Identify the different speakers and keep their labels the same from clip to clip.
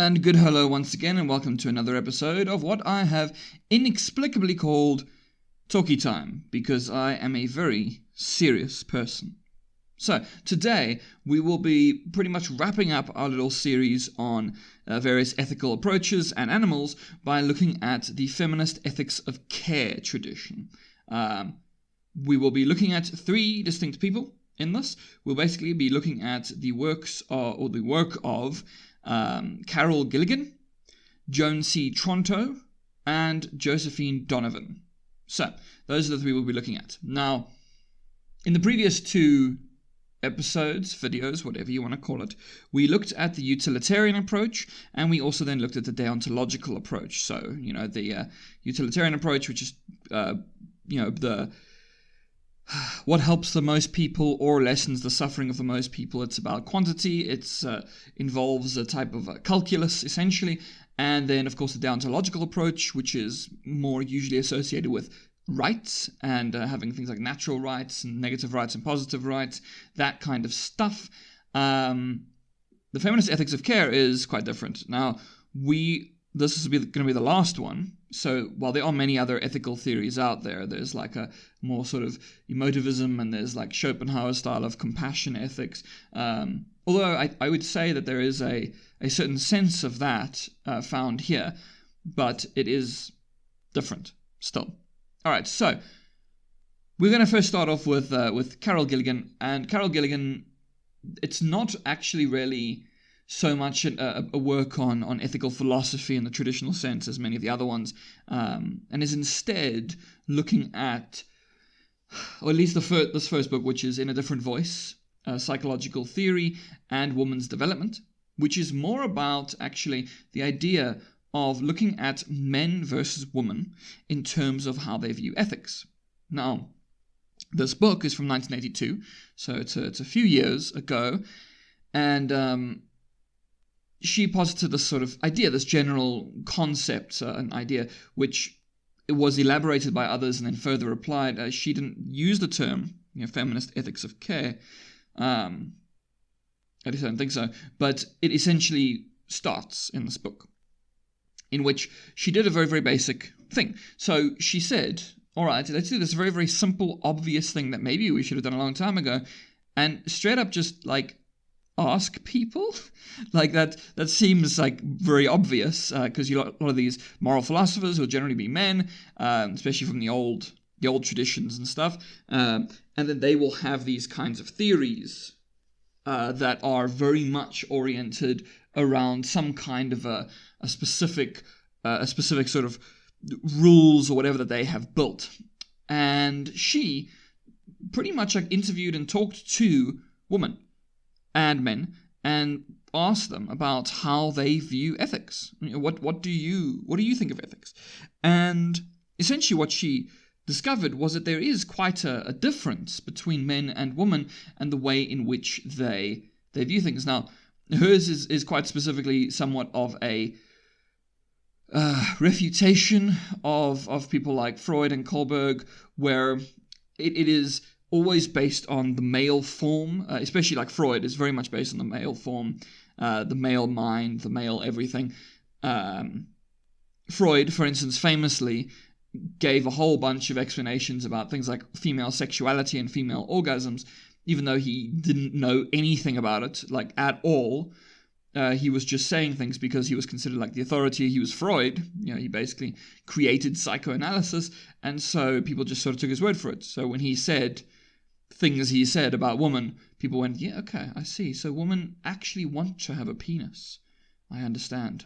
Speaker 1: And good hello once again, and welcome to another episode of what I have inexplicably called Talky Time, because I am a very serious person. So, today we will be pretty much wrapping up our little series on various ethical approaches and animals by looking at the feminist ethics of care tradition. We will be looking at three distinct people in this. We'll basically be looking at the works or the work of Carol Gilligan, Joan C. Tronto, and Josephine Donovan. So, those are the three we'll be looking at. Now, in the previous two episodes, videos, whatever you want to call it, we looked at the utilitarian approach, and we also then looked at the deontological approach. So, the utilitarian approach, which is, the what helps the most people or lessens the suffering of the most people. It's about quantity. It involves a type of calculus, essentially. And then, of course, the deontological approach, which is more usually associated with rights and having things like natural rights and negative rights and positive rights, that kind of stuff. The feminist ethics of care is quite different. Now, this is going to be the last one. So while there are many other ethical theories out there, there's like a more sort of emotivism, and there's like Schopenhauer style of compassion ethics. Although I would say that there is a certain sense of that found here, but it is different still. All right, so we're going to first start off with Carol Gilligan. And Carol Gilligan, it's not actually really so much a work on ethical philosophy in the traditional sense as many of the other ones, and is instead looking at, or at least this first book, which is In a Different Voice, Psychological Theory and Woman's Development, which is more about actually the idea of looking at men versus women in terms of how they view ethics. Now, this book is from 1982, so it's a few years ago, and she posited this sort of idea, this general concept, an idea which was elaborated by others and then further applied. She didn't use the term, feminist ethics of care. At least I don't think so. But it essentially starts in this book, in which she did a very, very basic thing. So she said, all right, let's do this very, very simple, obvious thing that maybe we should have done a long time ago, and straight up just ask people. That seems very obvious, because a lot of these moral philosophers will generally be men, especially from the old traditions and stuff, and then they will have these kinds of theories that are very much oriented around some kind of a specific sort of rules or whatever that they have built. And she pretty much interviewed and talked to women and men and asked them about how they view ethics. What do you think of ethics? And essentially what she discovered was that there is quite a difference between men and women and the way in which they view things. Now, hers is quite specifically somewhat of a refutation of people like Freud and Kohlberg, where it is always based on the male form, especially like Freud is very much based on the male form, the male mind, the male everything. Freud, for instance, famously gave a whole bunch of explanations about things like female sexuality and female orgasms, even though he didn't know anything about it, at all. He was just saying things because he was considered the authority. He was Freud. He basically created psychoanalysis, and so people just sort of took his word for it. So when he said things he said about women, people went, yeah, okay, I see. So women actually want to have a penis. I understand.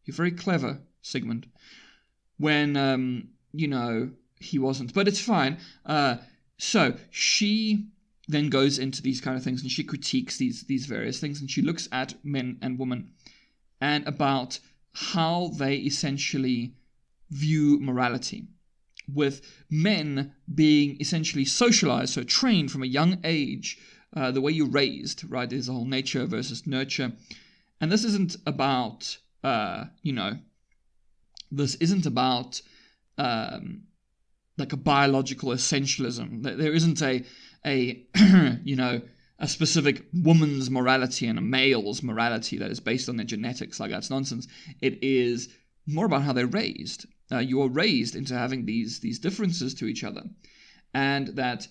Speaker 1: You're very clever, Sigmund. When, he wasn't. But it's fine. So she then goes into these kind of things, and she critiques these various things, and she looks at men and women and about how they essentially view morality, with men being essentially socialized, so trained from a young age, the way you're raised, right? There's a whole nature versus nurture. And this isn't about, this isn't about a biological essentialism. There isn't a a specific woman's morality and a male's morality that is based on their genetics. Like, that's nonsense. It is more about how they're raised. You are raised into having these differences to each other. And that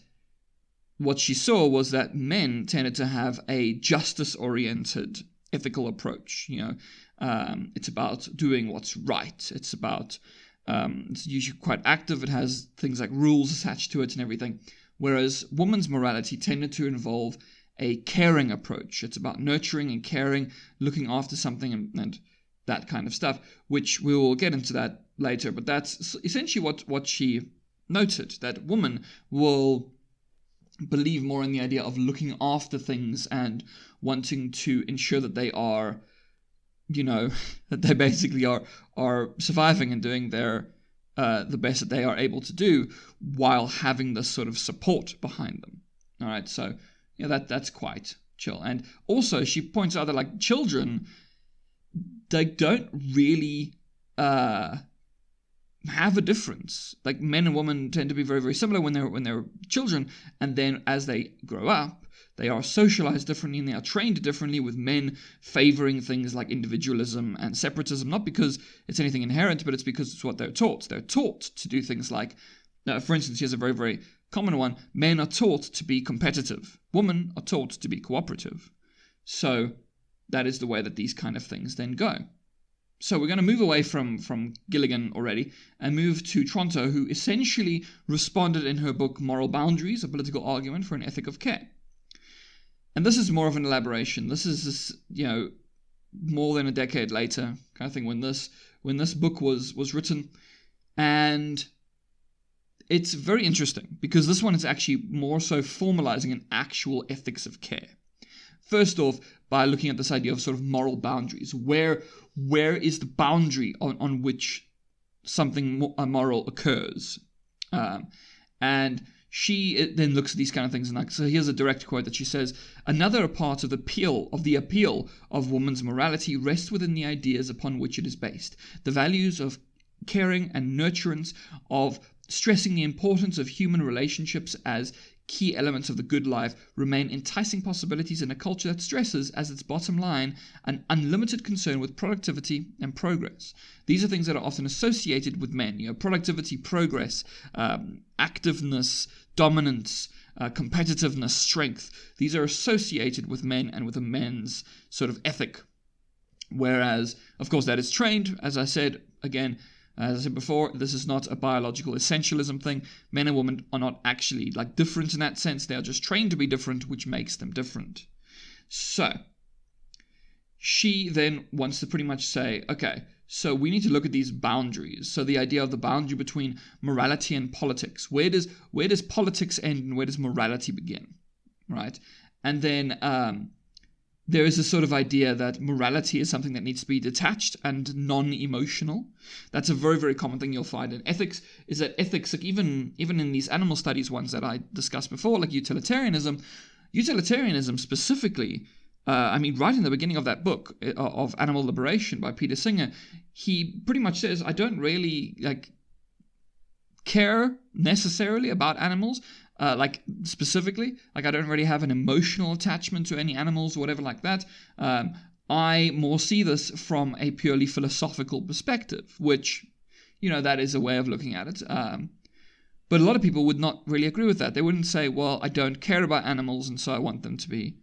Speaker 1: what she saw was that men tended to have a justice-oriented ethical approach. It's about doing what's right. It's about, it's usually quite active. It has things like rules attached to it and everything. Whereas woman's morality tended to involve a caring approach. It's about nurturing and caring, looking after something and that kind of stuff, which we will get into that later. But that's essentially what she noted, that women will believe more in the idea of looking after things and wanting to ensure that they are, that they basically are surviving and doing their the best that they are able to do while having this sort of support behind them. All right, so that's quite chill. And also she points out that, like, children, they don't really have a difference. Like, men and women tend to be very, very similar when they're children, and then as they grow up, they are socialized differently and they are trained differently, with men favoring things like individualism and separatism, not because it's anything inherent, but it's because it's what they're taught. They're taught to do things like, for instance, here's a very, very common one: men are taught to be competitive. Women are taught to be cooperative. So that is the way that these kind of things then go. So we're going to move away from Gilligan already and move to Tronto, who essentially responded in her book Moral Boundaries, a political argument for an ethic of care. And this is more of an elaboration. This is, more than a decade later kind of thing when this book was written. And it's very interesting because this one is actually more so formalizing an actual ethics of care. First off, by looking at this idea of sort of moral boundaries. Where is the boundary on which something moral occurs? And she then looks at these kind of things, and so here's a direct quote that she says: "Another part of the appeal of woman's morality rests within the ideas upon which it is based, the values of caring and nurturance, of stressing the importance of human relationships as key elements of the good life, remain enticing possibilities in a culture that stresses as its bottom line an unlimited concern with productivity and progress. These are things that are often associated with men. Productivity, progress, activeness, dominance, competitiveness, strength. These are associated with men and with a men's sort of ethic. Whereas, of course, that is trained, as I said before, this is not a biological essentialism thing. Men and women are not actually different in that sense. They are just trained to be different, which makes them different. So she then wants to pretty much say, okay, so we need to look at these boundaries. So the idea of the boundary between morality and politics. Where does politics end and where does morality begin? Right? And then there is a sort of idea that morality is something that needs to be detached and non-emotional. That's a very, very common thing you'll find in ethics, is that ethics, even in these animal studies ones that I discussed before, like utilitarianism specifically, right in the beginning of that book of Animal Liberation by Peter Singer, he pretty much says, I don't really care necessarily about animals. Specifically, I don't really have an emotional attachment to any animals or whatever like that. I more see this from a purely philosophical perspective, which, that is a way of looking at it. But a lot of people would not really agree with that. They wouldn't say, well, I don't care about animals and so I want them to be,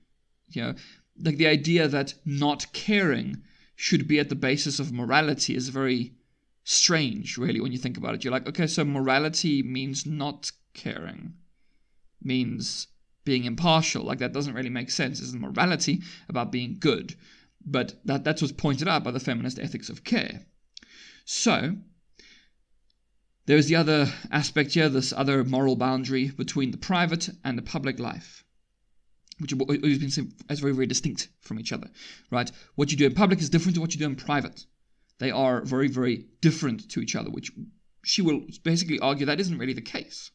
Speaker 1: the idea that not caring should be at the basis of morality is very strange, really, when you think about it. You're like, okay, so morality means not caring. Means being impartial. That doesn't really make sense. Isn't morality about being good? But that's what's pointed out by the feminist ethics of care. So there's the other aspect here, this other moral boundary between the private and the public life, which has been seen as very, very distinct from each other. Right? What you do in public is different to what you do in private. They are very, very different to each other, which she will basically argue that isn't really the case.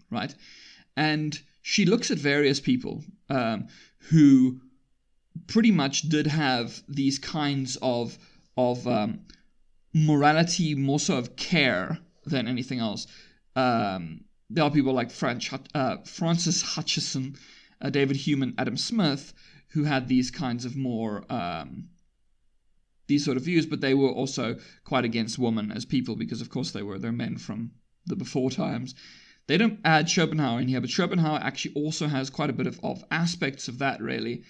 Speaker 1: Right? And she looks at various people who pretty much did have these kinds of morality, more so of care than anything else. There are people like Francis Hutcheson David Hume and Adam Smith, who had these kinds of more these sort of views, but they were also quite against women as people because, of course, they're men from the before times. They don't add Schopenhauer in here, but Schopenhauer actually also has quite a bit of aspects of that, really.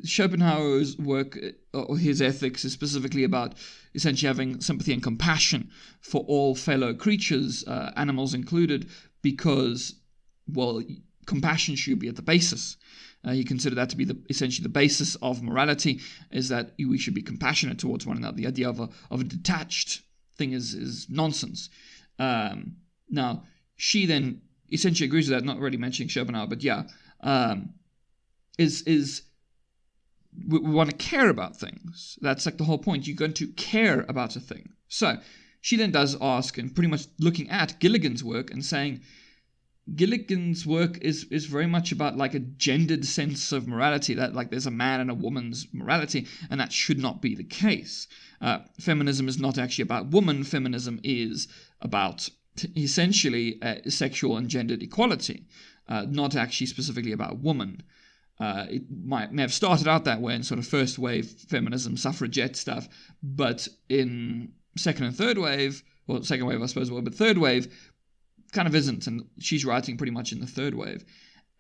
Speaker 1: Schopenhauer's work, or his ethics, is specifically about essentially having sympathy and compassion for all fellow creatures, animals included, because, well, compassion should be at the basis. He considered that to be essentially the basis of morality, is that we should be compassionate towards one another. The idea of a detached thing is nonsense. Now, she then essentially agrees with that, not really mentioning Schopenhauer, but we want to care about things. That's like the whole point. You're going to care about a thing. So she then does ask, and pretty much looking at Gilligan's work and saying, Gilligan's work is very much about like a gendered sense of morality, that like there's a man and a woman's morality, and that should not be the case. Feminism is not actually about woman. Feminism is about essentially sexual and gendered equality, not actually specifically about woman. It may have started out that way in sort of first wave feminism, suffragette stuff, but in second and third wave, well, second wave I suppose, but third wave kind of isn't, and she's writing pretty much in the third wave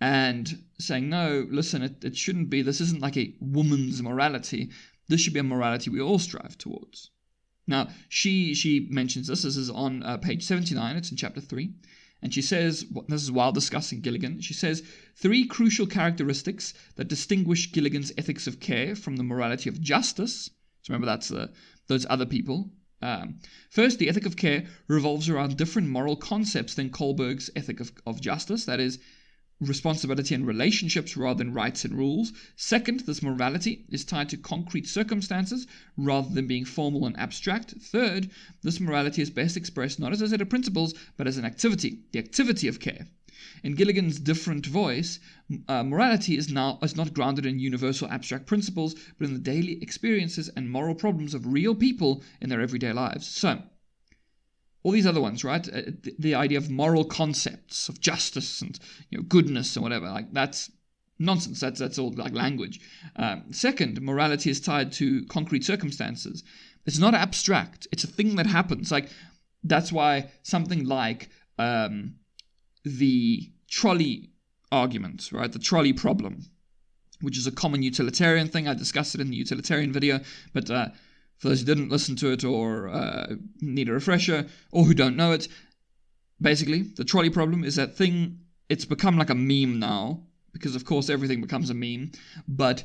Speaker 1: and saying, no, listen, it shouldn't be, this isn't like a woman's morality, this should be a morality we all strive towards. Now, she mentions this is on page 79, it's in chapter 3, and she says, this is while discussing Gilligan, she says, 3 crucial characteristics that distinguish Gilligan's ethics of care from the morality of justice. So remember, that's those other people. First, the ethic of care revolves around different moral concepts than Kohlberg's ethic of justice, that is, responsibility and relationships rather than rights and rules. Second, this morality is tied to concrete circumstances rather than being formal and abstract. Third, this morality is best expressed not as a set of principles, but as an activity, the activity of care. In Gilligan's different voice, morality is not grounded in universal abstract principles, but in the daily experiences and moral problems of real people in their everyday lives. So, all these other ones, right? The idea of moral concepts, of justice and goodness and whatever, like that's nonsense. That's all like language. Second, morality is tied to concrete circumstances. It's not abstract. It's a thing that happens. Like that's why something like the trolley argument, right? The trolley problem, which is a common utilitarian thing. I discussed it in the utilitarian video, but for those who didn't listen to it or need a refresher or who don't know it, basically, the trolley problem is that thing, it's become like a meme now, because of course everything becomes a meme, but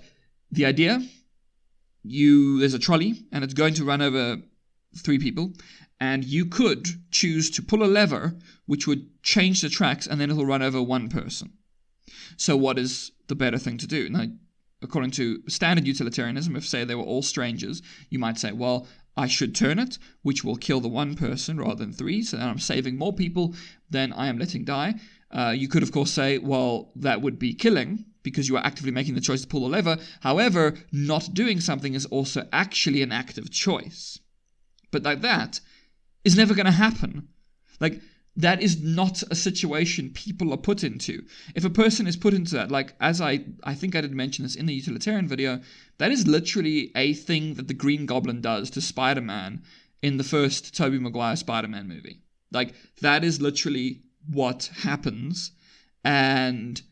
Speaker 1: the idea, there's a trolley and it's going to run over 3 people, and you could choose to pull a lever which would change the tracks and then it'll run over 1 person. So what is the better thing to do? Now, according to standard utilitarianism, if, say, they were all strangers, you might say, well, I should turn it, which will kill the 1 person rather than 3, so then I'm saving more people than I am letting die. You could, of course, say, well, that would be killing, because you are actively making the choice to pull the lever. However, not doing something is also actually an active choice. But like that is never going to happen. Like, that is not a situation people are put into. If a person is put into that, like, as I think I did mention this in the utilitarian video, that is literally a thing that the Green Goblin does to Spider-Man in the first Tobey Maguire Spider-Man movie. Like, that is literally what happens. And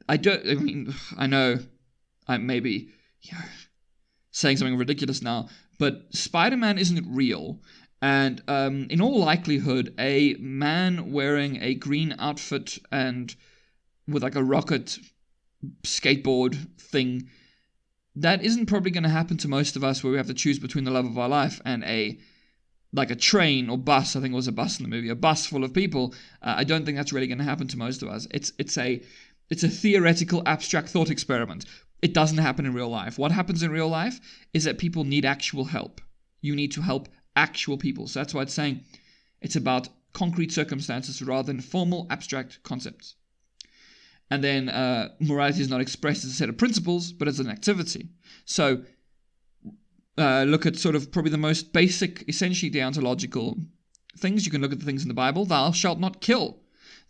Speaker 1: I know I may be saying something ridiculous now, but Spider-Man isn't real. And in all likelihood, a man wearing a green outfit and with like a rocket skateboard thing, that isn't probably going to happen to most of us, where we have to choose between the love of our life and a train or bus. I think it was a bus in the movie, a bus full of people. I don't think that's really going to happen to most of us. It's a theoretical, abstract thought experiment. It doesn't happen in real life. What happens in real life is that people need actual help. You need to help actual people. So that's why it's saying it's about concrete circumstances rather than formal, abstract concepts. And then morality is not expressed as a set of principles, but as an activity. So look at sort of probably the most basic, essentially deontological things. You can look at the things in the Bible. Thou shalt not kill.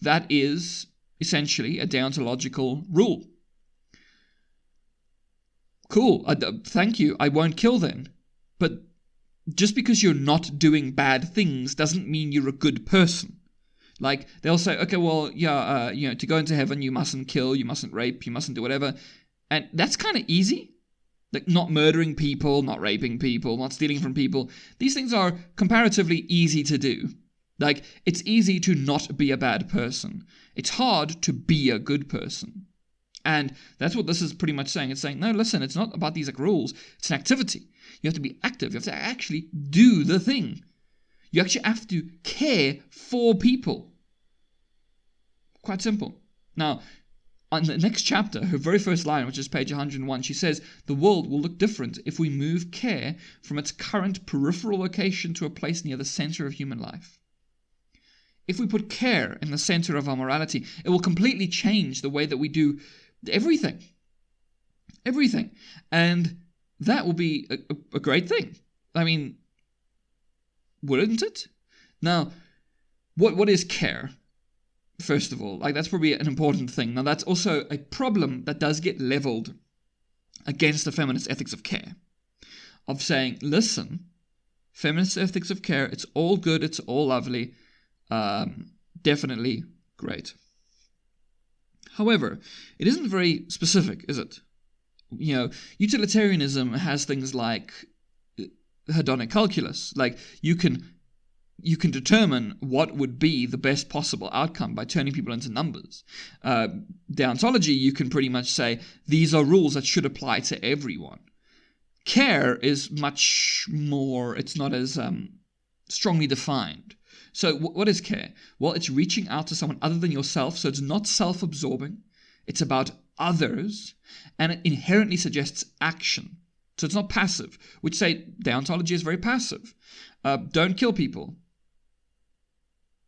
Speaker 1: That is essentially a deontological rule. Cool. Thank you. I won't kill then. But just because you're not doing bad things doesn't mean you're a good person. Like, they'll say, okay, well, yeah, to go into heaven, you mustn't kill, you mustn't rape, you mustn't do whatever. And that's kind of easy. Like, not murdering people, not raping people, not stealing from people. These things are comparatively easy to do. Like, it's easy to not be a bad person. It's hard to be a good person. And that's what this is pretty much saying. It's saying, no, listen, it's not about these like rules. It's an activity. You have to be active. You have to actually do the thing. You actually have to care for people. Quite simple. Now, on the next chapter, her very first line, which is page 101, she says, the world will look different if we move care from its current peripheral location to a place near the center of human life. If we put care in the center of our morality, it will completely change the way that we do everything. Everything. And that will be a great thing. I mean, wouldn't it? Now, what is care? First of all, like, that's probably an important thing. Now, that's also a problem that does get leveled against the feminist ethics of care. Of saying, listen, feminist ethics of care, it's all good, it's all lovely, definitely great. However, it isn't very specific, is it? Utilitarianism has things like hedonic calculus. Like, you can determine what would be the best possible outcome by turning people into numbers. Deontology, you can pretty much say, these are rules that should apply to everyone. Care is much more, it's not as strongly defined. So what is care? Well, it's reaching out to someone other than yourself, so it's not self-absorbing. It's about others, and it inherently suggests action. So it's not passive, which say deontology is very passive. Don't kill people.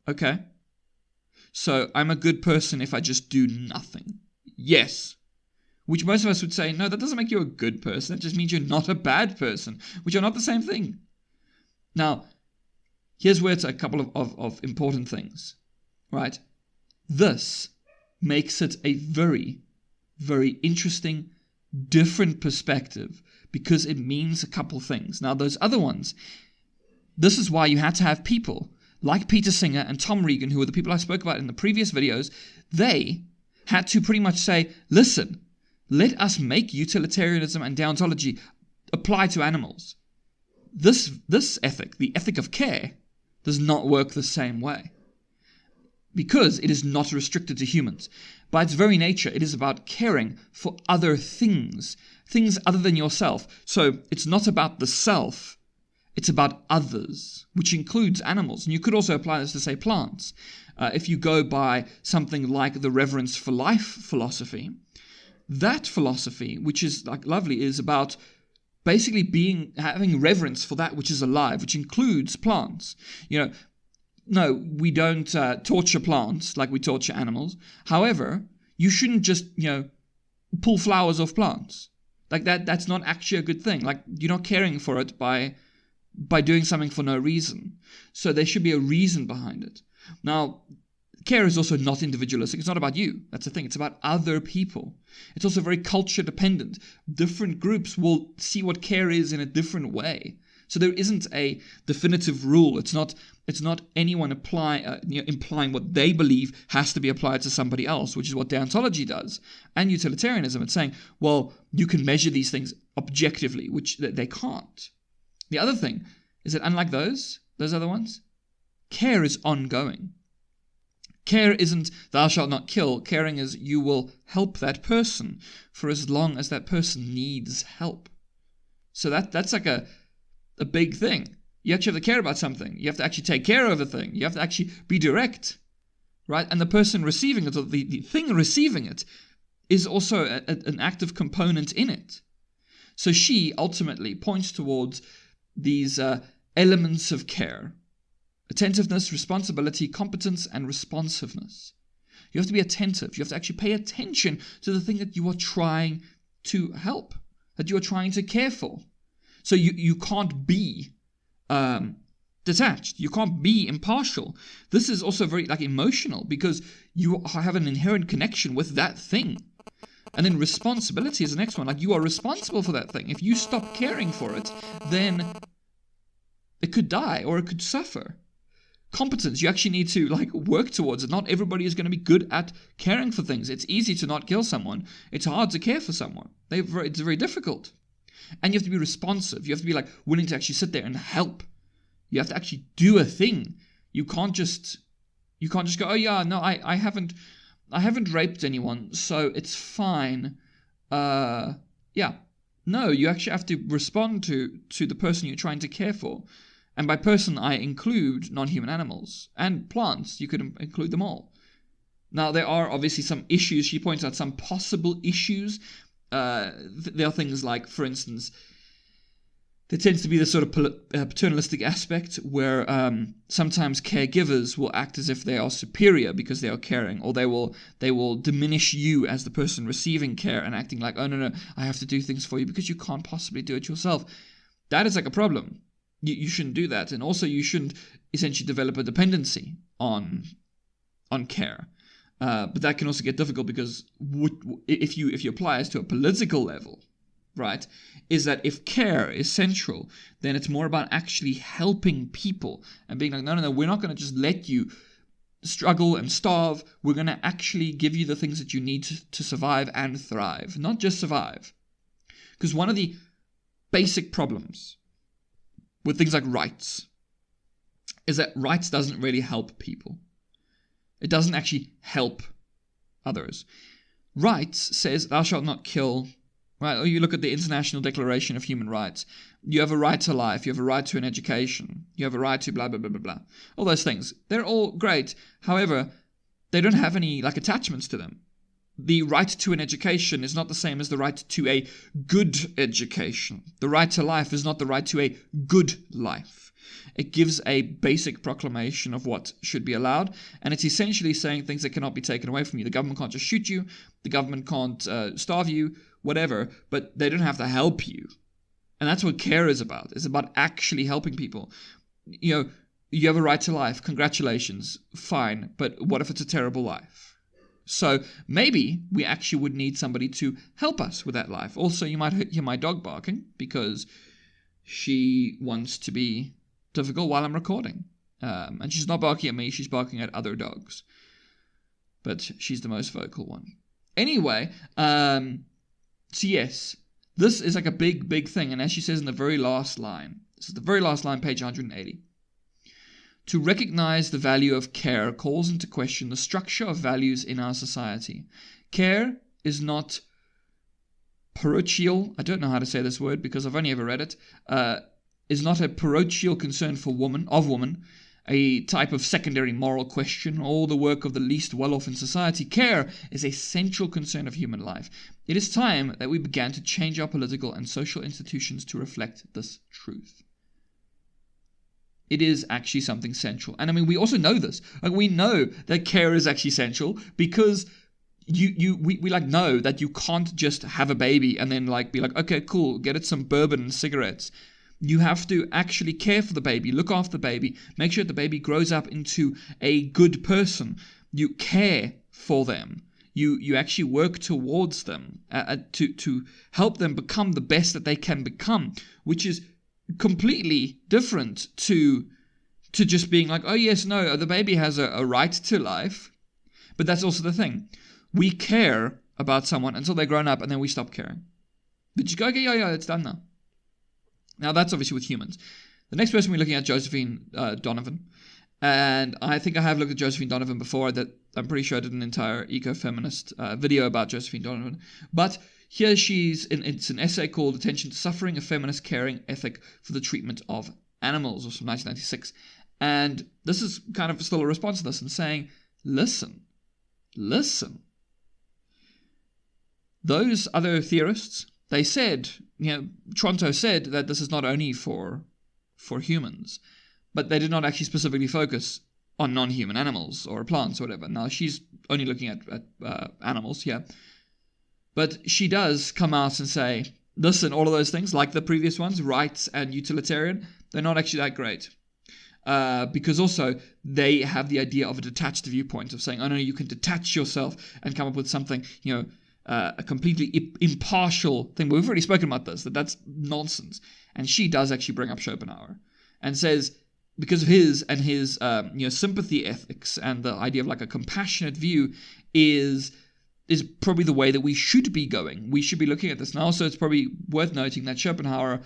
Speaker 1: Okay. So I'm a good person if I just do nothing. Yes. Which most of us would say, no, that doesn't make you a good person. It just means you're not a bad person, which are not the same thing. Now, here's where it's a couple of important things, right? This makes it a very, very interesting, different perspective because it means a couple things. Now, those other ones, this is why you had to have people like Peter Singer and Tom Regan, who were the people I spoke about in the previous videos. They had to pretty much say, listen, let us make utilitarianism and deontology apply to animals. This ethic, the ethic of care, does not work the same way because it is not restricted to humans. By its very nature, it is about caring for other things other than yourself. So it's not about the self, it's about others, which includes animals. And you could also apply this to, say, plants. If you go by something like the reverence for life philosophy, that philosophy, which is like lovely, is about basically having reverence for that which is alive, which includes plants. No, we don't torture plants like we torture animals. However, you shouldn't just, pull flowers off plants. Like that's not actually a good thing. Like, you're not caring for it by doing something for no reason. So there should be a reason behind it. Now, care is also not individualistic. It's not about you. That's the thing. It's about other people. It's also very culture dependent. Different groups will see what care is in a different way. So there isn't a definitive rule. It's not anyone implying what they believe has to be applied to somebody else, which is what deontology does. And utilitarianism, it's saying, well, you can measure these things objectively, which they can't. The other thing is that unlike those other ones, care is ongoing. Care isn't thou shalt not kill. Caring is you will help that person for as long as that person needs help. So that's like a big thing. You actually have to care about something. You have to actually take care of a thing. You have to actually be direct, right? And the person receiving it, or the thing receiving it, is also an active component in it. So she ultimately points towards these elements of care: attentiveness, responsibility, competence, and responsiveness. You have to be attentive. You have to actually pay attention to the thing that you are trying to help, that you are trying to care for. So you can't be detached. You can't be impartial. This is also very emotional, because you have an inherent connection with that thing. And then responsibility is the next one. You are responsible for that thing. If you stop caring for it, then it could die or it could suffer. Competence, you actually need to work towards it. Not everybody is going to be good at caring for things. It's easy to not kill someone. It's hard to care for someone. It's very difficult. And you have to be responsive. You have to be willing to actually sit there and help. You have to actually do a thing. You can't just go, oh yeah, no, I haven't raped anyone, so it's fine. Yeah. No, you actually have to respond to the person you're trying to care for. And by person, I include non-human animals and plants. You could include them all. Now, there are obviously some issues. She points out some possible issues. There are things like, for instance, there tends to be this sort of paternalistic aspect where sometimes caregivers will act as if they are superior because they are caring, or they will diminish you as the person receiving care and acting like, oh no, I have to do things for you because you can't possibly do it yourself. That is a problem. You shouldn't do that, and also you shouldn't essentially develop a dependency on care. But that can also get difficult because if you apply this to a political level, right, is that if care is central, then it's more about actually helping people and being like, no, we're not going to just let you struggle and starve. We're going to actually give you the things that you need to survive and thrive, not just survive. Because one of the basic problems with things like rights is that rights doesn't really help people. It doesn't actually help others. Rights says, thou shalt not kill, right? Or you look at the International Declaration of Human Rights. You have a right to life. You have a right to an education. You have a right to blah, blah, blah, blah, blah. All those things. They're all great. However, they don't have any attachments to them. The right to an education is not the same as the right to a good education. The right to life is not the right to a good life. It gives a basic proclamation of what should be allowed, and it's essentially saying things that cannot be taken away from you. The government can't just shoot you, the government can't starve you, whatever, but they don't have to help you. And that's what care is about. It's about actually helping people. You have a right to life. Congratulations. Fine. But what if it's a terrible life? So maybe we actually would need somebody to help us with that life. Also, you might hear my dog barking because she wants to be difficult while I'm recording. And she's not barking at me, she's barking at other dogs. But she's the most vocal one. Anyway, so yes, this is a big, big thing. And as she says in the very last line, this is the very last line, page 180. To recognize the value of care calls into question the structure of values in our society. Care is not parochial, I don't know how to say this word because I've only ever read it, is not a parochial concern for woman, a type of secondary moral question, or the work of the least well-off in society. Care is a central concern of human life. It is time that we began to change our political and social institutions to reflect this truth. It is actually something central. And we also know this. We know that care is actually central because we know that you can't just have a baby and then be like, okay, cool, get it some bourbon and cigarettes. You have to actually care for the baby, look after the baby, make sure the baby grows up into a good person. You care for them. You actually work towards them to help them become the best that they can become, which is completely different to just being like, oh yes, no, the baby has a right to life. But that's also the thing. We care about someone until they're grown up and then we stop caring. But you go, okay, yeah, it's done now. Now that's obviously with humans. The next person we're looking at, Josephine Donovan. And I think I have looked at Josephine Donovan before. That I'm pretty sure I did an entire ecofeminist video about Josephine Donovan. But here it's an essay called Attention to Suffering, a Feminist Caring Ethic for the Treatment of Animals, or from 1996. And this is kind of still a response to this and saying, listen. Those other theorists, they said, Tronto said that this is not only for humans, but they did not actually specifically focus on non-human animals or plants or whatever. Now, she's only looking at animals here. But she does come out and say, listen, all of those things, like the previous ones, rights and utilitarian, they're not actually that great. because also they have the idea of a detached viewpoint of saying, oh no, you can detach yourself and come up with something, a completely impartial thing. But we've already spoken about this, that's nonsense. And she does actually bring up Schopenhauer and says, because of his sympathy ethics and the idea of like a compassionate view is probably the way that we should be going. We should be looking at this now. So it's probably worth noting that Schopenhauer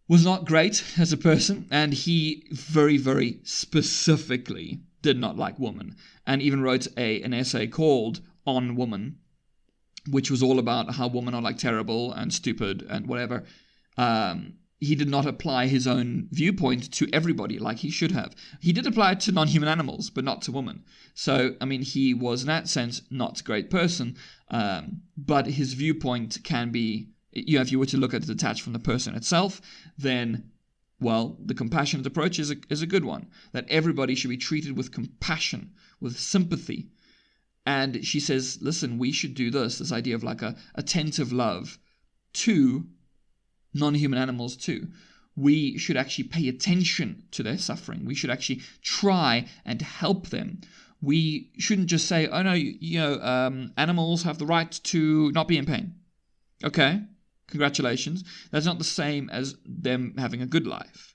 Speaker 1: was not great as a person, and he very, very specifically did not like women, and even wrote an essay called On Woman, which was all about how women are like terrible and stupid and whatever. He did not apply his own viewpoint to everybody like he should have. He did apply it to non-human animals, but not to women. So, I mean, he was in that sense not a great person, but his viewpoint can be, if you were to look at it detached from the person itself, then, well, the compassionate approach is a good one. That everybody should be treated with compassion, with sympathy. And she says, listen, we should do this idea of like a attentive love to non-human animals too. We should actually pay attention to their suffering. We should actually try and help them. We shouldn't just say, oh no, animals have the right to not be in pain. Okay, congratulations. That's not the same as them having a good life.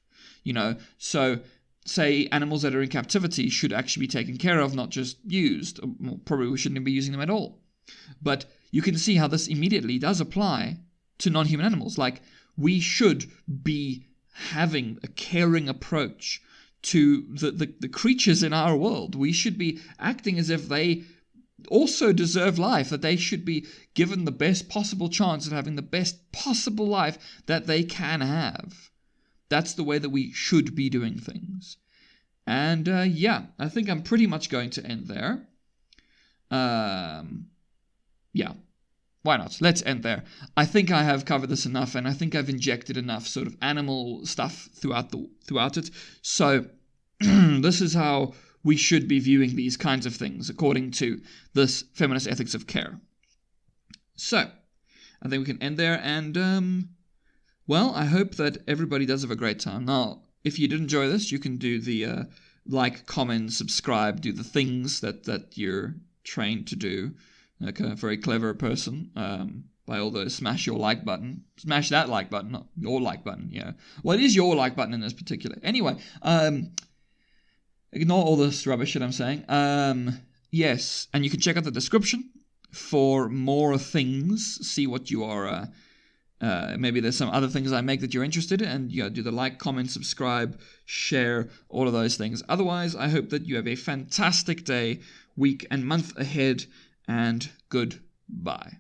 Speaker 1: So say animals that are in captivity should actually be taken care of, not just used. Well, probably we shouldn't be using them at all. But you can see how this immediately does apply to non-human animals. Like, we should be having a caring approach to the creatures in our world. We should be acting as if they also deserve life, that they should be given the best possible chance of having the best possible life that they can have. That's the way that we should be doing things. And I think I'm pretty much going to end there. Why not? Let's end there. I think I have covered this enough, and I think I've injected enough sort of animal stuff throughout it. So this is how we should be viewing these kinds of things according to this feminist ethics of care. So I think we can end there, and I hope that everybody does have a great time. Now, if you did enjoy this, you can do the like, comment, subscribe, do the things that you're trained to do. Like a very clever person, by all those, smash your like button. Smash that like button, not your like button, yeah. Well, it is your like button in this particular. Anyway, ignore all this rubbish that I'm saying. Yes, and you can check out the description for more things. See what you are, maybe there's some other things I make that you're interested in, and do the like, comment, subscribe, share, all of those things. Otherwise, I hope that you have a fantastic day, week, and month ahead, and goodbye.